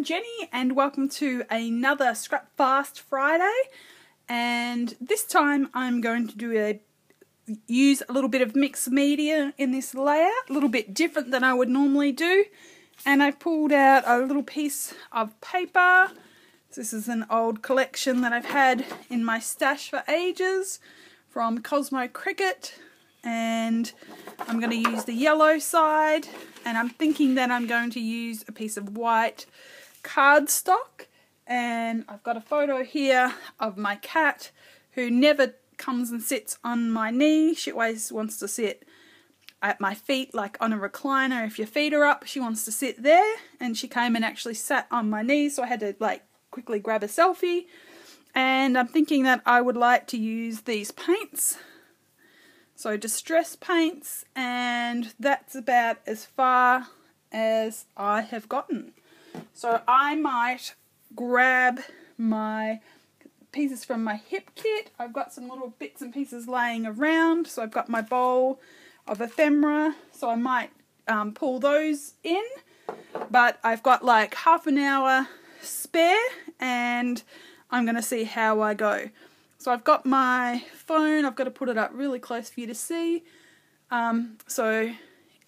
I'm Jenny and welcome to another Scrap Fast Friday, and this time I'm going to use a little bit of mixed media in this layout, a little bit different than I would normally do. And I've pulled out a little piece of paper. This is an old collection that I've had in my stash for ages from Cosmo Cricket, and I'm going to use the yellow side, and I'm thinking that I'm going to use a piece of white cardstock. And I've got a photo here of my cat who never comes and sits on my knee. She always wants to sit at my feet, like on a recliner. If your feet are up, she wants to sit there, and she came and actually sat on my knee, so I had to like quickly grab a selfie. And I'm thinking that I would like to use these paints, so distress paints, and that's about as far as I have gotten. So I might grab my pieces from my hip kit. I've got some little bits and pieces laying around, so I've got my bowl of ephemera, so I might pull those in, but I've got like half an hour spare and I'm going to see how I go. So I've got my phone, I've got to put it up really close for you to see. So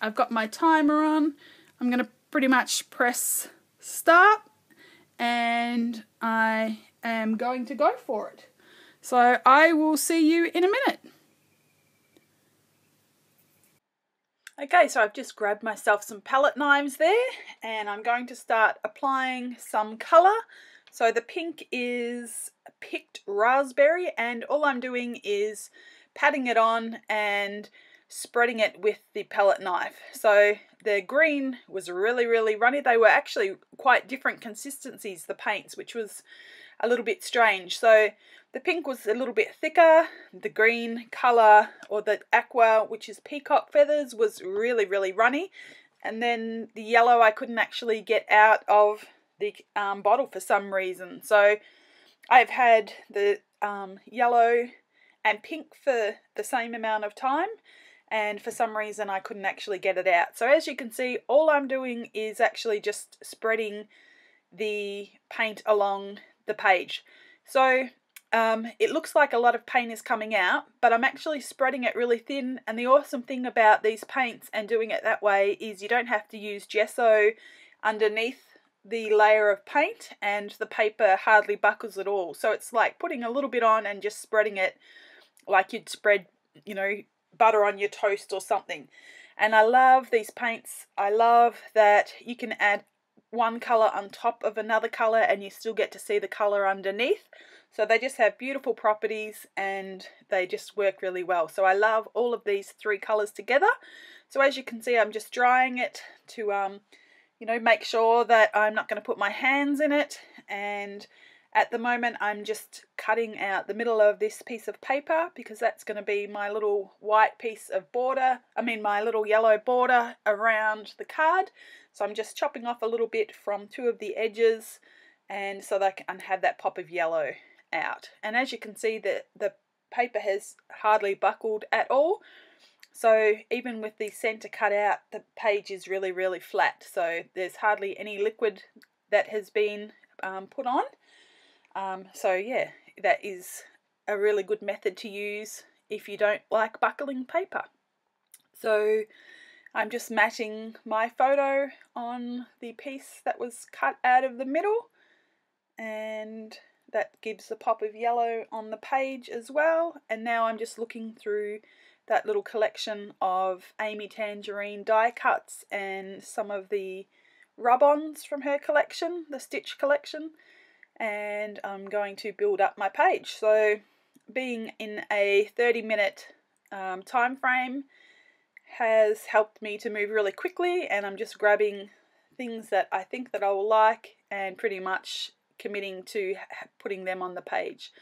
I've got my timer on. I'm going to pretty much press start and I am going to go for it. So I will see you in a minute. Okay, so I've just grabbed myself some palette knives there and I'm going to start applying some colour. So the pink is picked raspberry, and all I'm doing is patting it on and spreading it with the palette knife. So the green was really runny. They were actually quite different consistencies, the paints, which was a little bit strange. So the pink was a little bit thicker, the green colour, or the aqua, which is peacock feathers, was really runny, and then the yellow I couldn't actually get out of the bottle for some reason. So I've had the yellow and pink for the same amount of time, and for some reason I couldn't actually get it out. So as you can see, all I'm doing is actually just spreading the paint along the page. So it looks like a lot of paint is coming out, but I'm actually spreading it really thin, and the awesome thing about these paints and doing it that way is you don't have to use gesso underneath the layer of paint, and the paper hardly buckles at all. So it's like putting a little bit on and just spreading it like you'd spread, you know, butter on your toast or something. And I love these paints. I love that you can add one colour on top of another colour and you still get to see the colour underneath. So they just have beautiful properties and they just work really well. So I love all of these three colours together. So as you can see, I'm just drying it to you know, make sure that I'm not going to put my hands in it. And at the moment I'm just cutting out the middle of this piece of paper, because that's going to be my little white piece of border, my little yellow border around the card. So I'm just chopping off a little bit from two of the edges, and so that I can have that pop of yellow out. And as you can see, the paper has hardly buckled at all. So even with the centre cut out, the page is really flat. So there's hardly any liquid that has been put on. So yeah, that is a really good method to use if you don't like buckling paper. So I'm just matching my photo on the piece that was cut out of the middle, and that gives a pop of yellow on the page as well. And now I'm just looking through that little collection of Amy Tangerine die cuts and some of the rub-ons from her collection, the Stitch collection, and I'm going to build up my page. So being in a 30-minute time frame has helped me to move really quickly, and I'm just grabbing things that I think that I will like and pretty much committing to putting them on the page.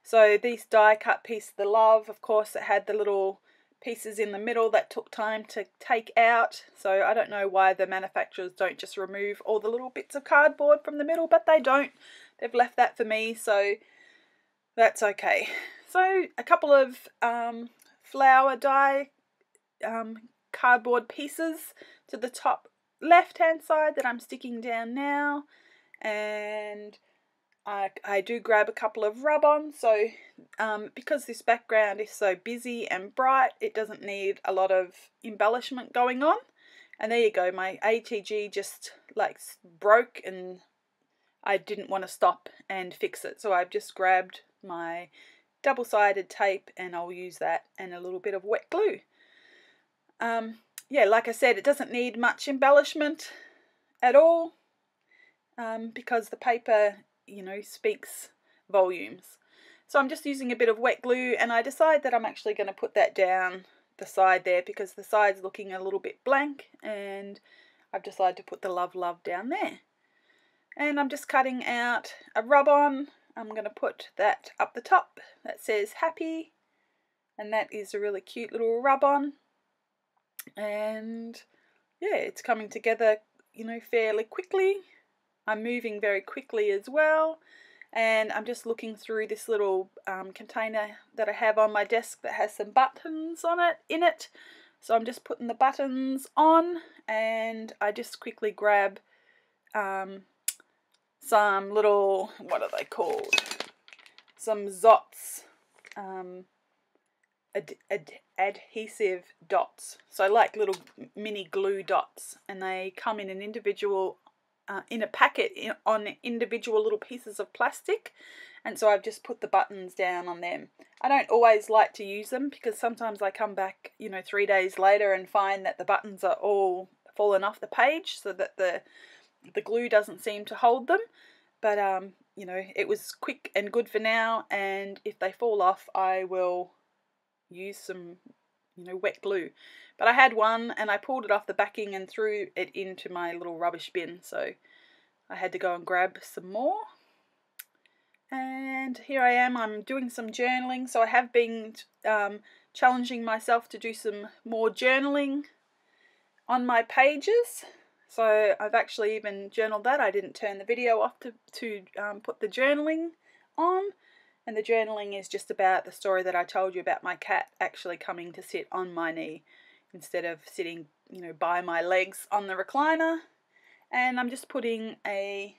So this die cut piece, the love, of course, it had the little pieces in the middle that took time to take out. So I don't know why the manufacturers don't just remove all the little bits of cardboard from the middle, but they don't. They've left that for me, so that's okay. So a couple of flower die cardboard pieces to the top left hand side that I'm sticking down now, and I do grab a couple of rub-ons. So because this background is so busy and bright, it doesn't need a lot of embellishment going on. And there you go, my ATG just like broke and I didn't want to stop and fix it. So I've just grabbed my double-sided tape and I'll use that and a little bit of wet glue. Yeah, like I said, it doesn't need much embellishment at all because the paper, you know, speaks volumes. So I'm just using a bit of wet glue, and I decide that I'm actually going to put that down the side there because the side's looking a little bit blank, and I've decided to put the Love Love down there. And I'm just cutting out a rub-on. I'm going to put that up the top that says happy, and that is a really cute little rub-on. And yeah, it's coming together, you know, fairly quickly. I'm moving very quickly as well, and I'm just looking through this little container that I have on my desk that has some buttons on it in it. So I'm just putting the buttons on, and I just quickly grab some little, what are they called? Some Zots adhesive dots. So like little mini glue dots, and they come in an individual in a packet on individual little pieces of plastic, and so I've just put the buttons down on them. I don't always like to use them because sometimes I come back, you know, 3 days later and find that the buttons are all fallen off the page so that the glue doesn't seem to hold them. But you know, it was quick and good for now, and if they fall off I will use some, you know, wet glue. But I had one and I pulled it off the backing and threw it into my little rubbish bin, so I had to go and grab some more. And here I am, I'm doing some journaling. So I have been challenging myself to do some more journaling on my pages. So I've actually even journaled that. I didn't turn the video off to put the journaling on. And the journaling is just about the story that I told you about my cat actually coming to sit on my knee instead of sitting, you know, by my legs on the recliner. And I'm just putting a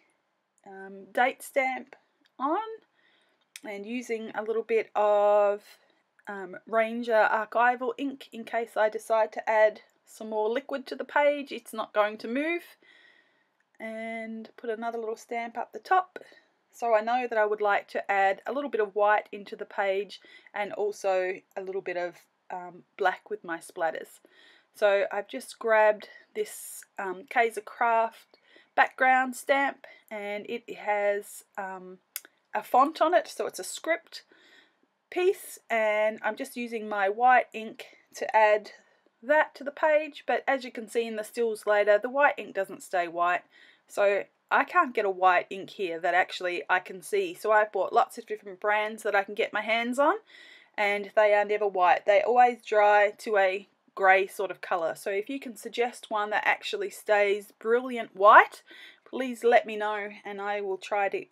date stamp on and using a little bit of Ranger archival ink in case I decide to add some more liquid to the page. It's not going to move. And put another little stamp up the top. So I know that I would like to add a little bit of white into the page and also a little bit of black with my splatters. So I've just grabbed this Kaiser Craft background stamp, and it has a font on it, so it's a script piece, and I'm just using my white ink to add that to the page. But as you can see in the stills later, the white ink doesn't stay white, so I can't get a white ink here that actually I can see. So I've bought lots of different brands that I can get my hands on, and they are never white. They always dry to a grey sort of colour. So if you can suggest one that actually stays brilliant white, please let me know, and I will try to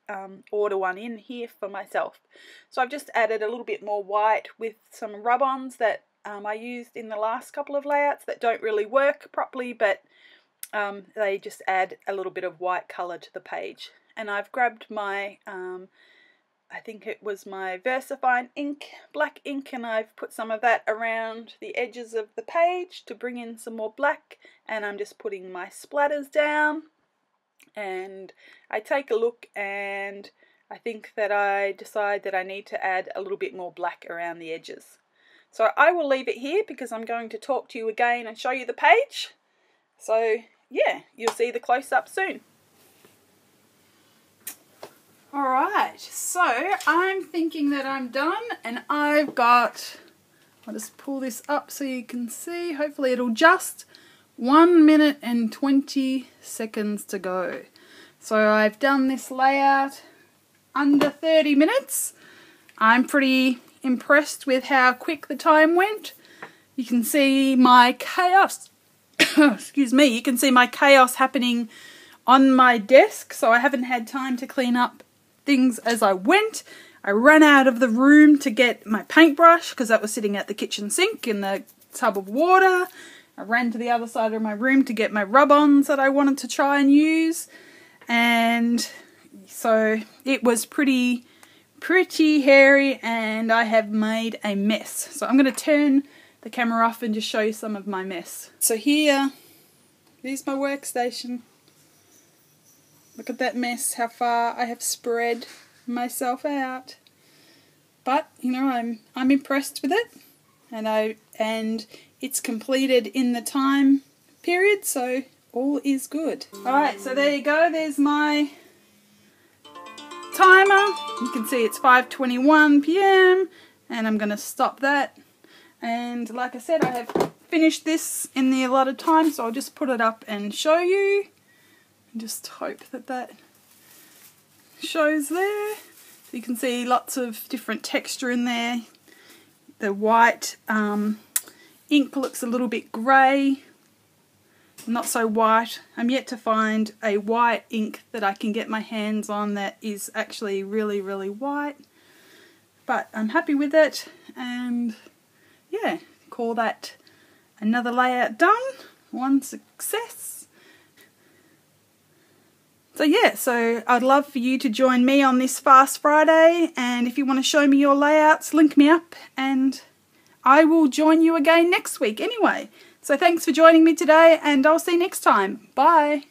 order one in here for myself. So I've just added a little bit more white with some rub-ons that I used in the last couple of layouts that don't really work properly, but they just add a little bit of white colour to the page. And I've grabbed my I think it was my VersaFine ink, black ink, and I've put some of that around the edges of the page to bring in some more black, and I'm just putting my splatters down. And I take a look and I think that I decide that I need to add a little bit more black around the edges. So I will leave it here because I'm going to talk to you again and show you the page. So yeah, you'll see the close-up soon. Alright, so I'm thinking that I'm done, and I've got, I'll just pull this up so you can see, hopefully it'll just 1 minute and 20 seconds to go. So I've done this layout under 30 minutes. I'm pretty impressed with how quick the time went. You can see my chaos, excuse me, you can see my chaos happening on my desk, so I haven't had time to clean up things as I went. I ran out of the room to get my paintbrush because that was sitting at the kitchen sink in the tub of water. I ran to the other side of my room to get my rub-ons that I wanted to try and use. and so it was pretty hairy, and I have made a mess. So I'm going to turn the camera off and just show you some of my mess. So here's my workstation. Look at that mess, how far I have spread myself out. But you know, I'm impressed with it, and it's completed in the time period, so all is good. Alright, so there you go, there's my timer. You can see it's 5:21 p.m. and I'm going to stop that. And like I said, I have finished this in the allotted time, so I'll just put it up and show you. And just hope that shows there. So you can see lots of different texture in there. The white ink looks a little bit grey. Not so white. I'm yet to find a white ink that I can get my hands on that is actually really white. But I'm happy with it, and yeah, call that another layout done. One success. So yeah, so I'd love for you to join me on this Fast Friday, and if you want to show me your layouts, link me up and I will join you again next week anyway. So thanks for joining me today, and I'll see you next time. Bye.